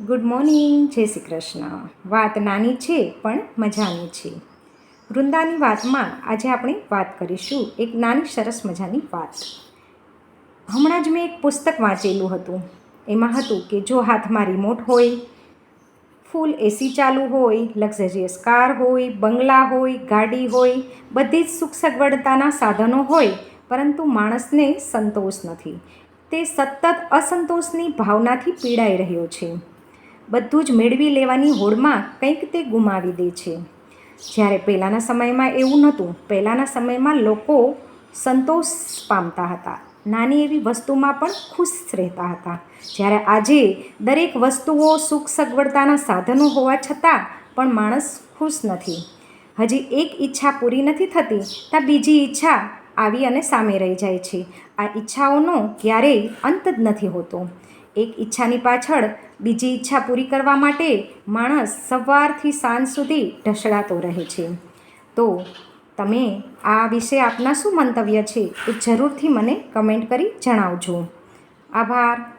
Good morning, જય શ્રી કૃષ્ણ. વાત નાની છે પણ મજાની છે. વૃંદાની વાતમાં આજે આપણે વાત કરીશું એક નાની સરસ મજાની વાત. હમણાં જ મેં એક પુસ્તક વાંચેલું હતું. એમાં હતું કે જો હાથમાં રિમોટ હોય, ફૂલ એસી ચાલુ હોય, લક્ઝરિયસ કાર હોય, બંગલા હોય, ગાડી હોય, બધી જ સુખ સગવડતાના સાધનો હોય, પરંતુ માણસને સંતોષ નથી. તે સતત અસંતોષની ભાવનાથી પીડાઈ રહ્યો છે. બધું જ મેળવી લેવાની હોડમાં કંઈક તે ગુમાવી દે છે. જ્યારે પહેલાંના સમયમાં એવું નહોતું. પહેલાંના સમયમાં લોકો સંતોષ પામતા હતા, નાની એવી વસ્તુમાં પણ ખુશ રહેતા હતા. જ્યારે આજે દરેક વસ્તુઓ સુખ સગવડતાના સાધનો હોવા છતાં પણ માણસ ખુશ નથી. હજી એક ઈચ્છા પૂરી નથી થતી ત્યાં બીજી ઈચ્છા આવી અને સામે રહી જાય છે. આ ઈચ્છાઓનો ક્યારેય અંત જ નથી હોતો. એક ઈચ્છાની પાછળ બીજી ઈચ્છા પૂરી કરવા માટે માણસ સવારથી સાંજ સુધી ઢસડાતો રહે છે. તો તમે આ વિશે આપના શું મંતવ્ય છે એ જરૂરથી મને કમેન્ટ કરી જણાવજો. આભાર.